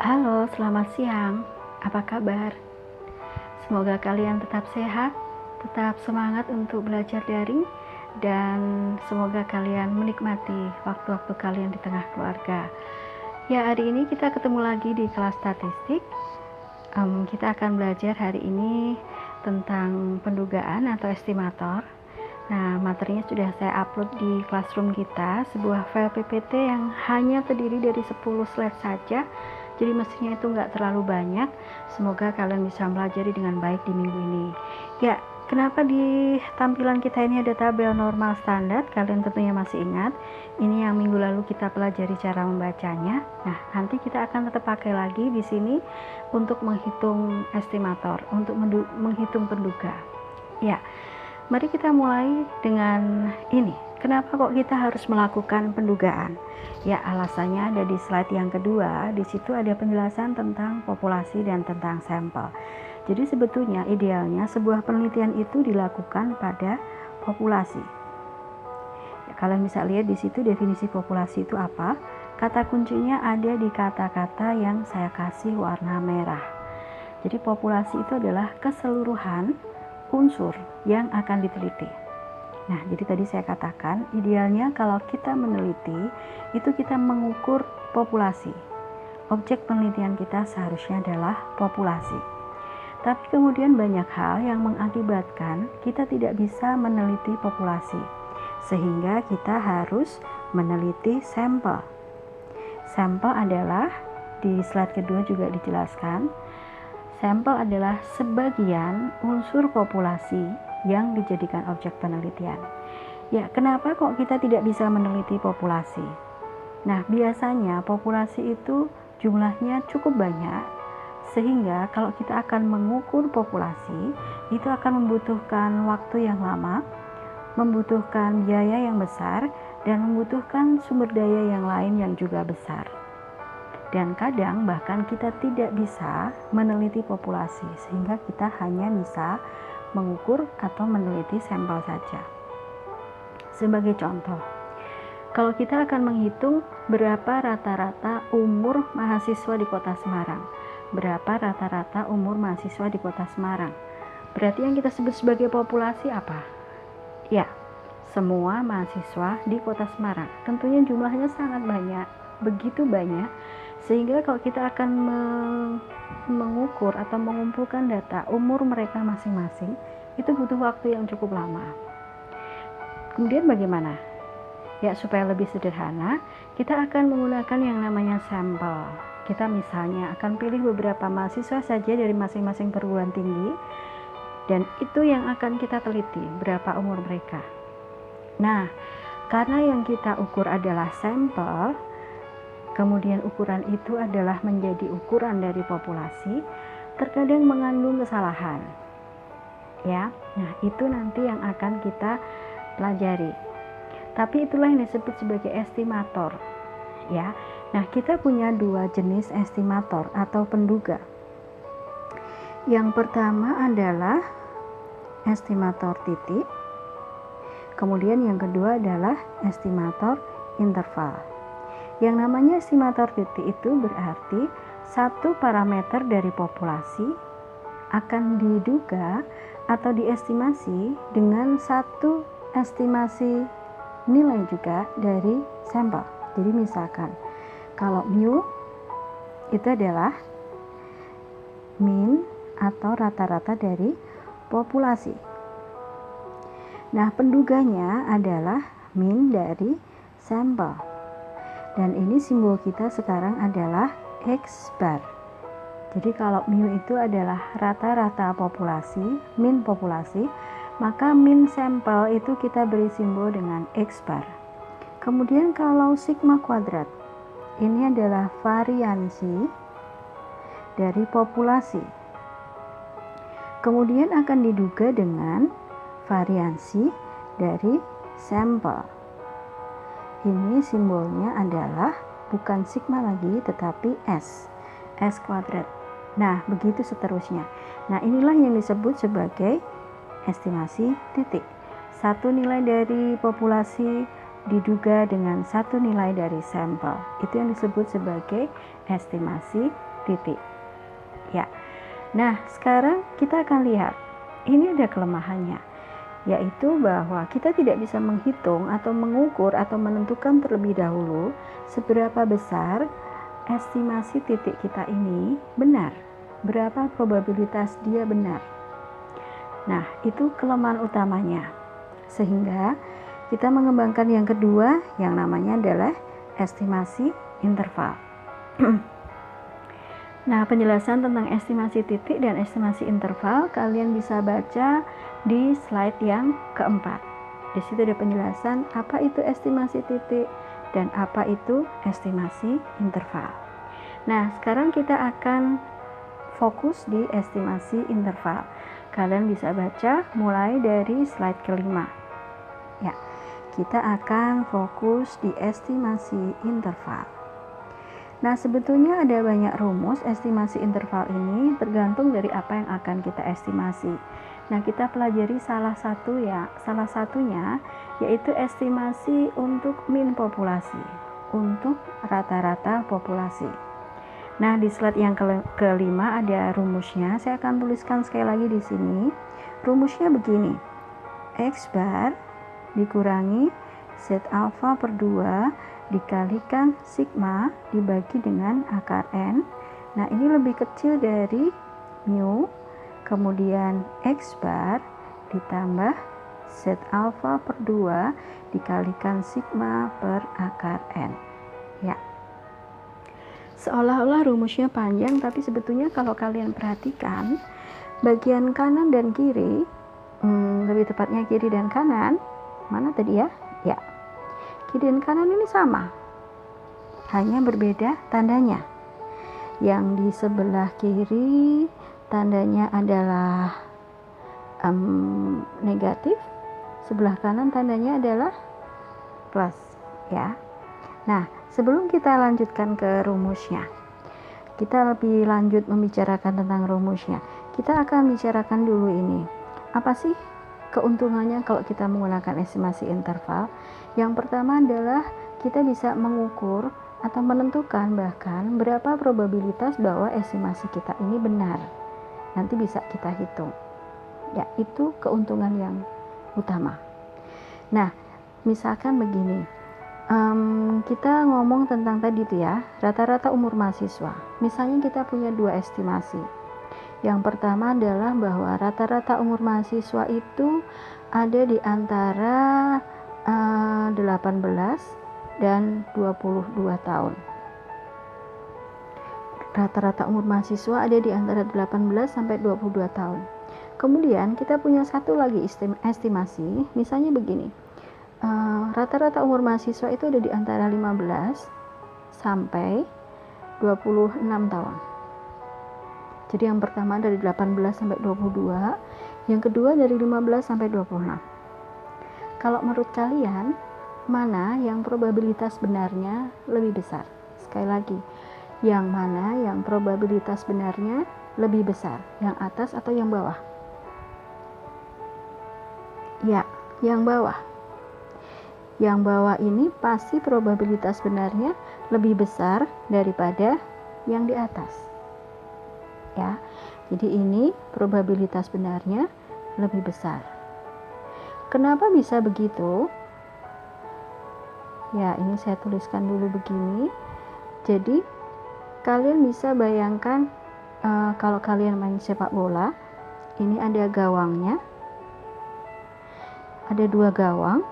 Halo, selamat siang. Apa kabar? Semoga kalian tetap sehat, tetap semangat untuk belajar daring, dan semoga kalian menikmati waktu-waktu kalian di tengah keluarga. Ya, hari ini kita ketemu lagi di kelas statistik. Kita akan belajar hari ini tentang pendugaan atau estimator. Nah, materinya sudah saya upload di classroom kita, sebuah file PPT yang hanya terdiri dari 10 slide saja. Jadi mestinya itu nggak terlalu banyak. Semoga kalian bisa pelajari dengan baik di minggu ini. Ya, kenapa di tampilan kita ini ada tabel normal standar? Kalian tentunya masih ingat. Ini yang minggu lalu kita pelajari cara membacanya. Nah, nanti kita akan tetap pakai lagi di sini untuk menghitung estimator, untuk menghitung penduga. Ya, mari kita mulai dengan ini. Kenapa kok kita harus melakukan pendugaan? Ya, alasannya ada di slide yang kedua. Di situ ada penjelasan tentang populasi dan tentang sampel. Jadi sebetulnya idealnya sebuah penelitian itu dilakukan pada populasi. Ya, kalian bisa lihat di situ definisi populasi itu apa? Kata kuncinya ada di kata-kata yang saya kasih warna merah. Jadi populasi itu adalah keseluruhan unsur yang akan diteliti. Nah, jadi tadi saya katakan idealnya kalau kita meneliti itu kita mengukur populasi. Objek penelitian kita seharusnya adalah populasi. Tapi kemudian banyak hal yang mengakibatkan kita tidak bisa meneliti populasi, sehingga kita harus meneliti sampel. Sampel adalah, di slide kedua juga dijelaskan, sampel adalah sebagian unsur populasi yang dijadikan objek penelitian. Ya, kenapa kok kita tidak bisa meneliti populasi? Nah, biasanya populasi itu jumlahnya cukup banyak, sehingga kalau kita akan mengukur populasi, itu akan membutuhkan waktu yang lama, membutuhkan biaya yang besar, dan membutuhkan sumber daya yang lain yang juga besar. Dan kadang bahkan kita tidak bisa meneliti populasi, sehingga kita hanya bisa mengukur atau meneliti sampel saja. Sebagai contoh, kalau kita akan menghitung berapa rata-rata umur mahasiswa di Kota Semarang, berapa rata-rata umur mahasiswa di Kota Semarang, berarti yang kita sebut sebagai populasi apa? Ya, semua mahasiswa di Kota Semarang. Tentunya jumlahnya sangat banyak, begitu banyak, sehingga kalau kita akan mengukur atau mengumpulkan data umur mereka masing-masing, itu butuh waktu yang cukup lama. Kemudian bagaimana? Ya, supaya lebih sederhana, kita akan menggunakan yang namanya sampel. Kita misalnya akan pilih beberapa mahasiswa saja dari masing-masing perguruan tinggi, dan itu yang akan kita teliti, berapa umur mereka. Nah, karena yang kita ukur adalah sampel, kemudian ukuran itu adalah menjadi ukuran dari populasi, terkadang mengandung kesalahan. Ya, nah itu nanti yang akan kita pelajari. Tapi itulah yang disebut sebagai estimator. Ya, nah kita punya dua jenis estimator atau penduga. Yang pertama adalah estimator titik. Kemudian yang kedua adalah estimator interval. Yang namanya estimator titik itu berarti satu parameter dari populasi akan diduga atau diestimasi dengan satu estimasi nilai juga dari sampel. Jadi misalkan kalau mu itu adalah mean atau rata-rata dari populasi. Nah, penduganya adalah mean dari sampel. Dan ini simbol kita sekarang adalah X bar. Jadi kalau mu itu adalah rata-rata populasi, mean populasi, maka mean sampel itu kita beri simbol dengan X bar. Kemudian kalau sigma kuadrat, ini adalah variansi dari populasi. Kemudian akan diduga dengan variansi dari sampel. Ini simbolnya adalah bukan sigma lagi tetapi S kuadrat. Nah, begitu seterusnya. Nah, inilah yang disebut sebagai estimasi titik. Satu nilai dari populasi diduga dengan satu nilai dari sampel. Itu yang disebut sebagai estimasi titik. Ya. Nah, sekarang kita akan lihat. Ini ada kelemahannya, yaitu bahwa kita tidak bisa menghitung atau mengukur atau menentukan terlebih dahulu seberapa besar estimasi titik kita ini benar. Berapa probabilitas dia benar. Nah, itu kelemahan utamanya. Sehingga kita mengembangkan yang kedua yang namanya adalah estimasi interval. Nah, penjelasan tentang estimasi titik dan estimasi interval kalian bisa baca di slide yang keempat. Di situ ada penjelasan apa itu estimasi titik dan apa itu estimasi interval. Nah, sekarang kita akan fokus di estimasi interval. Kalian bisa baca mulai dari slide kelima. Ya, kita akan fokus di estimasi interval. Nah, sebetulnya ada banyak rumus estimasi interval ini tergantung dari apa yang akan kita estimasi. Nah, kita pelajari salah satunya yaitu estimasi untuk min populasi, untuk rata-rata populasi. Nah, di slide yang kelima ada rumusnya. Saya akan tuliskan sekali lagi di sini. Rumusnya begini. X bar dikurangi Z alfa per 2 dikalikan sigma dibagi dengan akar N. Nah, ini lebih kecil dari mu, kemudian X bar ditambah Z alfa per 2 dikalikan sigma per akar N. Ya. Seolah-olah rumusnya panjang, tapi sebetulnya kalau kalian perhatikan bagian kanan dan kiri, lebih tepatnya kiri dan kanan, mana tadi ya? Ya, kiri dan kanan ini sama, hanya berbeda tandanya. Yang di sebelah kiri tandanya adalah negatif, sebelah kanan tandanya adalah plus, ya. Nah, sebelum kita lanjutkan ke rumusnya, kita lebih lanjut membicarakan tentang rumusnya. Kita akan bicarakan dulu ini. Apa sih keuntungannya kalau kita menggunakan estimasi interval? Yang pertama adalah kita bisa mengukur atau menentukan bahkan berapa probabilitas bahwa estimasi kita ini benar. Nanti bisa kita hitung. Ya, itu keuntungan yang utama. Nah, misalkan begini. Kita ngomong tentang tadi tuh ya, rata-rata umur mahasiswa. Misalnya kita punya dua estimasi. Yang pertama adalah bahwa rata-rata umur mahasiswa itu ada di antara 18 dan 22 tahun. Rata-rata umur mahasiswa ada di antara 18 sampai 22 tahun. Kemudian kita punya satu lagi estimasi, misalnya begini. Rata-rata umur mahasiswa itu ada di antara 15 sampai 26 tahun. Jadi yang pertama dari 18 sampai 22, yang kedua dari 15 sampai 26. Kalau menurut kalian, mana yang probabilitas benarnya lebih besar? Sekali lagi, yang mana yang probabilitas benarnya lebih besar? Yang atas atau yang bawah? Ya, yang bawah. Yang bawah ini pasti probabilitas benarnya lebih besar daripada yang di atas. Ya, jadi ini probabilitas benarnya lebih besar. Kenapa bisa begitu? Ya, ini saya tuliskan dulu begini. Jadi kalian bisa bayangkan kalau kalian main sepak bola, ini ada gawangnya, ada dua gawang.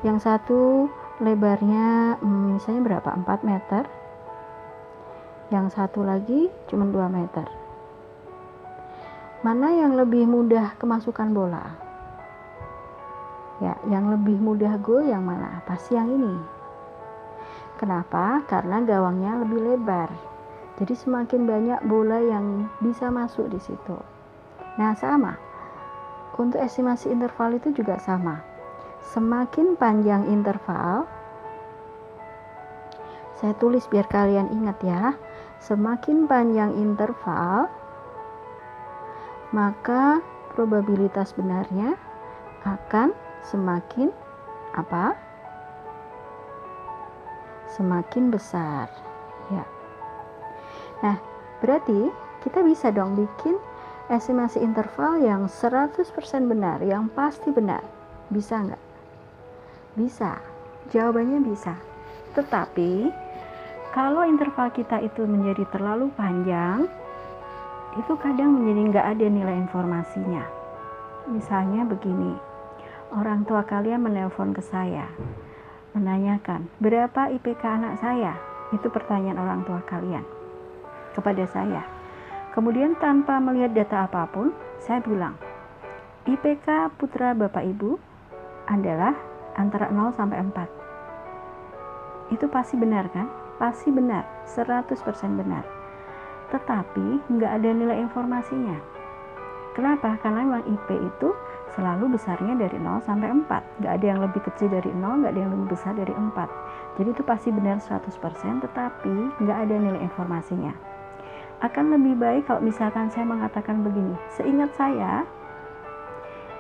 Yang satu lebarnya misalnya berapa? 4 meter. Yang satu lagi cuma 2 meter. Mana yang lebih mudah kemasukan bola? Ya, yang lebih mudah gol yang mana? Pasti yang ini. Kenapa? Karena gawangnya lebih lebar. Jadi semakin banyak bola yang bisa masuk di situ. Nah, sama. Untuk estimasi interval itu juga sama. Semakin panjang interval, saya tulis biar kalian ingat ya. Semakin panjang interval, maka probabilitas benarnya akan semakin apa? Semakin besar. Ya. Nah, berarti kita bisa dong bikin estimasi interval yang 100% benar, yang pasti benar. Bisa nggak? Bisa. Jawabannya bisa. Tetapi, kalau interval kita itu menjadi terlalu panjang, itu kadang menjadi nggak ada nilai informasinya. Misalnya begini, orang tua kalian menelpon ke saya, menanyakan, berapa IPK anak saya? Itu pertanyaan orang tua kalian kepada saya. Kemudian tanpa melihat data apapun, saya bilang, IPK putra Bapak Ibu adalah antara 0 sampai 4. Itu pasti benar kan? Pasti benar, 100% benar. Tetapi nggak ada nilai informasinya. Kenapa? Karena memang IP itu selalu besarnya dari 0 sampai 4. Nggak ada yang lebih kecil dari 0, nggak ada yang lebih besar dari 4. Jadi itu pasti benar 100%, tetapi nggak ada nilai informasinya. Akan lebih baik kalau misalkan saya mengatakan begini, seingat saya,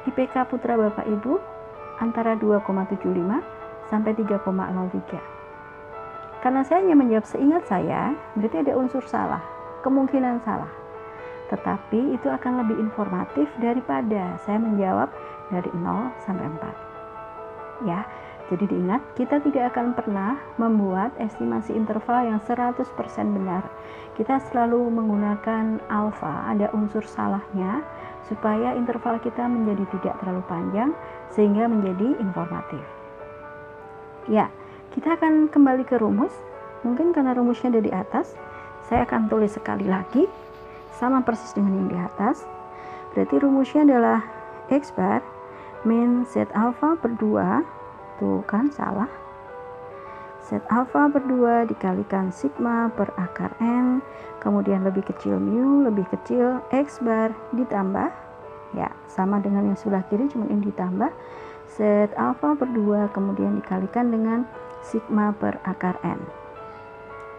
IPK putra Bapak Ibu antara 2,75 sampai 3,03. Karena saya hanya menjawab seingat saya, berarti ada unsur salah, kemungkinan salah. Tetapi itu akan lebih informatif daripada saya menjawab dari 0 sampai 4. Ya, jadi diingat, kita tidak akan pernah membuat estimasi interval yang 100% benar. Kita selalu menggunakan alfa, ada unsur salahnya, supaya interval kita menjadi tidak terlalu panjang, sehingga menjadi informatif. Ya, kita akan kembali ke rumus. Mungkin karena rumusnya ada di atas, saya akan tulis sekali lagi, sama persis dengan yang di atas. Berarti rumusnya adalah X bar min Z alpha per 2, tuh kan salah, Z alpha per 2 dikalikan sigma per akar N, kemudian lebih kecil mu, lebih kecil X bar ditambah, ya sama dengan yang sebelah kiri, cuma ini ditambah, Z alpha per 2 kemudian dikalikan dengan sigma per akar N.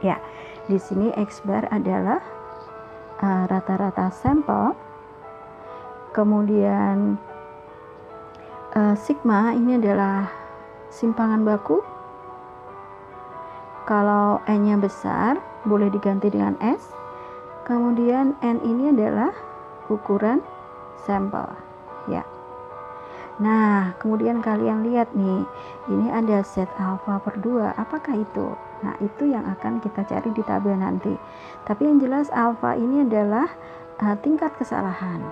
Ya, di sini X bar adalah rata-rata sampel, kemudian sigma ini adalah simpangan baku. Kalau N-nya besar, boleh diganti dengan S. Kemudian N ini adalah ukuran sampel. Ya. Nah, kemudian kalian lihat nih, ini ada Z alpha per 2. Apakah itu? Nah, itu yang akan kita cari di tabel nanti. Tapi yang jelas alpha ini adalah tingkat kesalahan.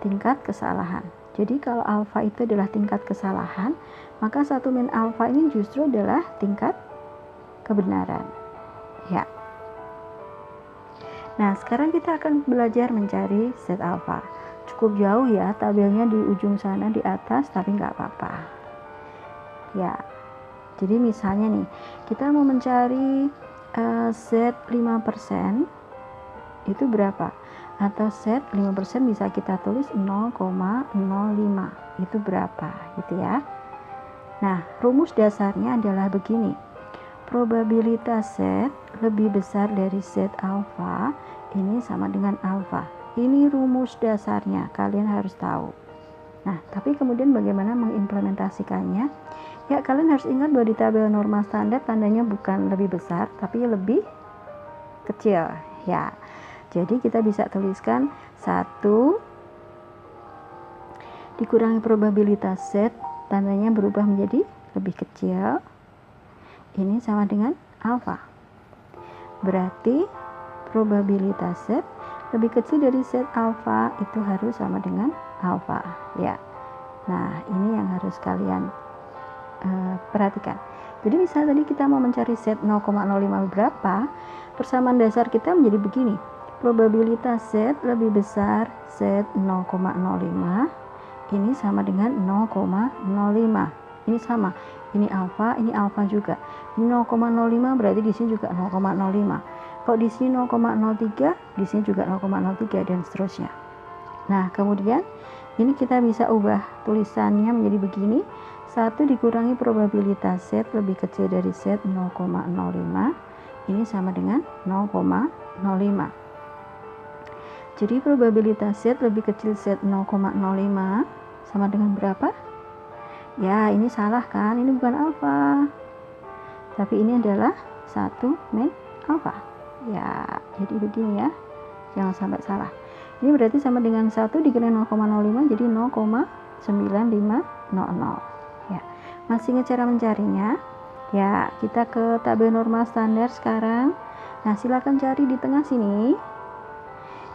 Tingkat kesalahan. Jadi kalau alfa itu adalah tingkat kesalahan, maka 1 min alfa ini justru adalah tingkat kebenaran. Ya. Nah, sekarang kita akan belajar mencari Z alfa. Cukup jauh ya, tabelnya di ujung sana di atas, tapi nggak apa-apa. Ya. Jadi misalnya nih, kita mau mencari Z 5%, itu berapa? Atau Z 5% bisa kita tulis 0,05, itu berapa gitu ya. Nah, rumus dasarnya adalah begini, probabilitas Z lebih besar dari Z alpha ini sama dengan alpha. Ini rumus dasarnya, kalian harus tahu. Nah, tapi kemudian bagaimana mengimplementasikannya? Ya, kalian harus ingat bahwa di tabel normal standar tandanya bukan lebih besar, tapi lebih kecil ya. Jadi kita bisa tuliskan 1 dikurangi probabilitas Z, tandanya berubah menjadi lebih kecil. Ini sama dengan alfa. Berarti probabilitas Z lebih kecil dari Z alfa itu harus sama dengan alfa ya. Nah, ini yang harus kalian perhatikan. Jadi misalnya tadi kita mau mencari Z 0,05 berapa, persamaan dasar kita menjadi begini. Probabilitas Z lebih besar Z 0,05 ini sama dengan 0,05. Ini sama. Ini alfa juga. Ini 0,05 berarti di sini juga 0,05. Kalau di sini 0,03, di sini juga 0,03 dan seterusnya. Nah, kemudian ini kita bisa ubah tulisannya menjadi begini. 1 dikurangi probabilitas Z lebih kecil dari Z 0,05. Ini sama dengan 0,05. Jadi probabilitas Z lebih kecil Z 0,05 sama dengan berapa? Ya, ini salah kan? Ini bukan alfa. Tapi ini adalah 1 min alfa. Ya, jadi begini ya, jangan sampai salah. Ini berarti sama dengan 1 dikali 0,05, jadi 0,9500. Ya, masih ingat cara mencarinya? Ya, kita ke tabel normal standar sekarang. Nah, silakan cari di tengah sini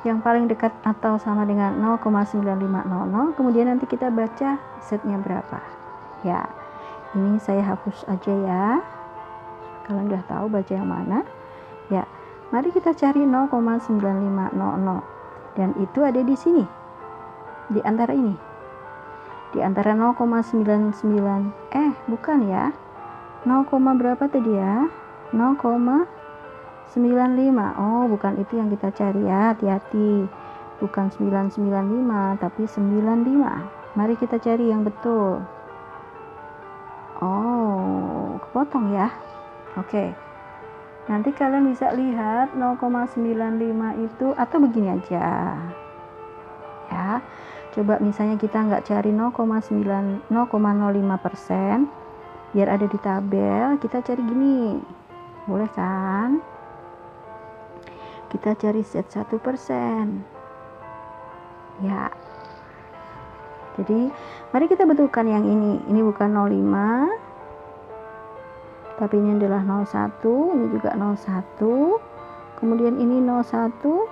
yang paling dekat atau sama dengan 0,9500. Kemudian nanti kita baca setnya berapa. Ya, ini saya hapus aja ya. Kalian udah tahu baca yang mana? Ya, mari kita cari 0,9500. Dan itu ada di sini. Di antara ini. Di antara 0,99. Bukan ya. 0, berapa tadi ya? 0,95. Oh, bukan itu yang kita cari ya. Hati-hati. Bukan 995, tapi 95. Mari kita cari yang betul. Oh, kepotong ya. Oke. Nanti kalian bisa lihat 0,95 itu, atau begini aja. Ya. Coba misalnya kita nggak cari 0,05%, biar ada di tabel, kita cari gini. Boleh kan? Kita cari set 1%. Ya. Jadi, mari kita betulkan yang ini. Ini bukan 05. Tapi ini adalah 01, ini juga 01. Kemudian ini 01.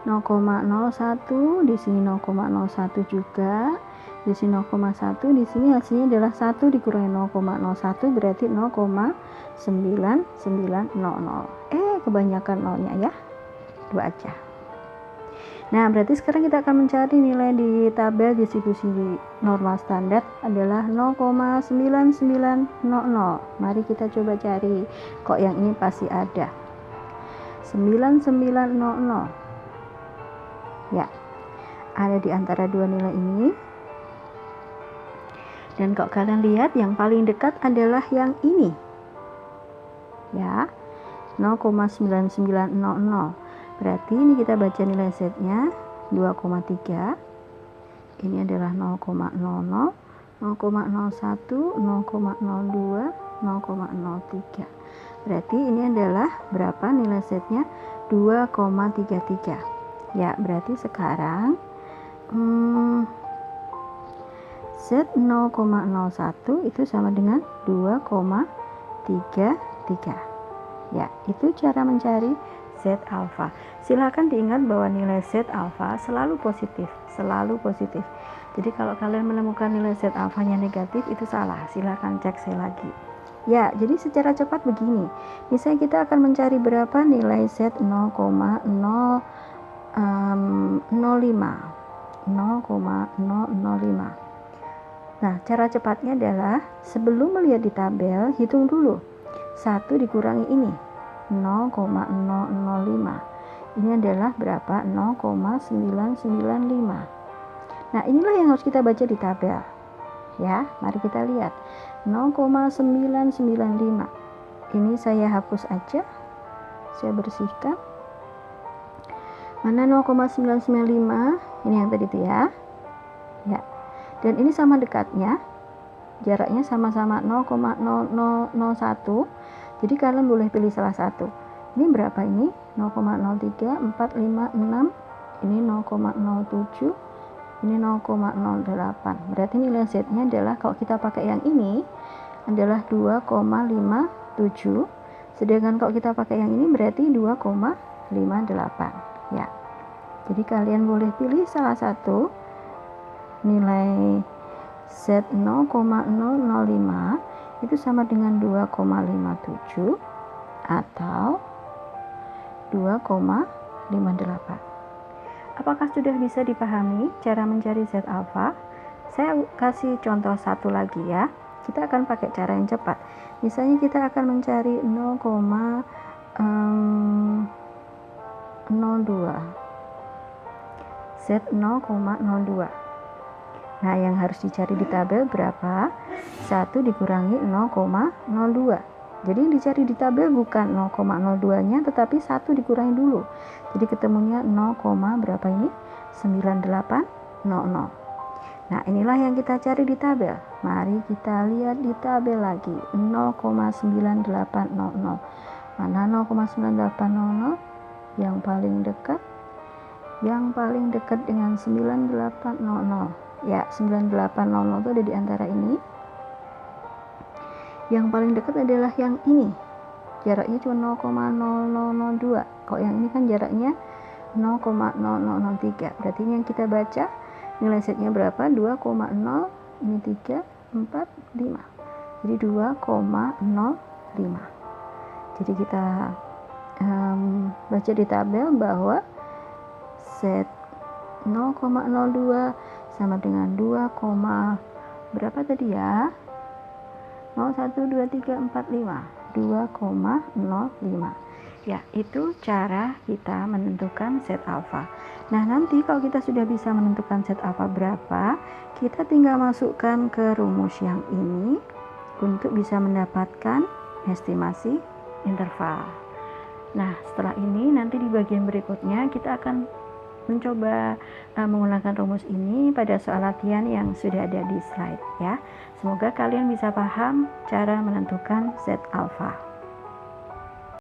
0,01, di sini 0,01 juga. Di sini 0,1, di sini hasilnya adalah 1 dikurangi 0,01 berarti 0,9900. Kebanyakan nolnya ya. 2 aja. Nah, berarti sekarang kita akan mencari nilai di tabel distribusi normal standar adalah 0,9900. Mari kita coba cari. Kok yang ini pasti ada. 9900. Ya. Ada di antara dua nilai ini. Dan kalau kalian lihat yang paling dekat adalah yang ini. Ya. 0,9900. Berarti ini kita baca nilai setnya 2,3. Ini adalah 0,00, 0,01, 0,02, 0,03. Berarti ini adalah berapa nilai setnya? 2,33. Ya, berarti sekarang set 0,01 itu sama dengan 2,33. Ya, itu cara mencari Z alfa. Silakan diingat bahwa nilai Z alfa selalu positif. Jadi kalau kalian menemukan nilai Z alfanya negatif, itu salah. Silakan cek saya lagi. Ya, jadi secara cepat begini. Misalnya kita akan mencari berapa nilai Z 0,005. Nah, cara cepatnya adalah sebelum melihat di tabel, hitung dulu. 1 dikurangi ini 0,005. Ini adalah berapa? 0,995. Nah, inilah yang harus kita baca di tabel. Ya, mari kita lihat. 0,995. Ini saya hapus aja. Saya bersihkan. Mana 0,995? Ini yang tadi itu ya. Ya. Dan ini sama dekatnya. Jaraknya sama-sama 0,0001. Jadi kalian boleh pilih salah satu. Ini berapa ini? 0,03456. Ini 0,07. Ini 0,08. Berarti nilai Z-nya adalah, kalau kita pakai yang ini adalah 2,57. Sedangkan kalau kita pakai yang ini berarti 2,58. Ya. Jadi kalian boleh pilih salah satu. Nilai Z 0,005 itu sama dengan 2,57 atau 2,58. Apakah sudah bisa dipahami cara mencari Z alfa? Saya kasih contoh satu lagi ya. Kita akan pakai cara yang cepat. Misalnya kita akan mencari 0,02. Z 0,02. Nah, yang harus dicari di tabel berapa? 1 dikurangi 0,02. Jadi yang dicari di tabel bukan 0,02-nya, tetapi 1 dikurangi dulu. Jadi ketemunya 0, berapa ini? 9800. Nah, inilah yang kita cari di tabel. Mari kita lihat di tabel lagi. 0,9800. Mana 0,9800? Yang paling dekat? Yang paling dekat dengan 9800. Ya, 9800 itu ada di antara ini. Yang paling dekat adalah yang ini. Jaraknya cuma 0,0002. Kalau yang ini kan jaraknya 0,0003. Berarti ini yang kita baca nilai setnya berapa? 2,0, ini 3, 4, 5. Jadi 2,05. Jadi kita baca di tabel bahwa set 0,02 sama dengan 2, berapa tadi ya? 0, 1, 2, 3, 4, 5. 2,05. Ya, itu cara kita menentukan set alfa. Nah, nanti kalau kita sudah bisa menentukan set alfa berapa, kita tinggal masukkan ke rumus yang ini untuk bisa mendapatkan estimasi interval. Nah, setelah ini nanti di bagian berikutnya kita akan mencoba menggunakan rumus ini pada soal latihan yang sudah ada di slide ya. Semoga kalian bisa paham cara menentukan set alfa.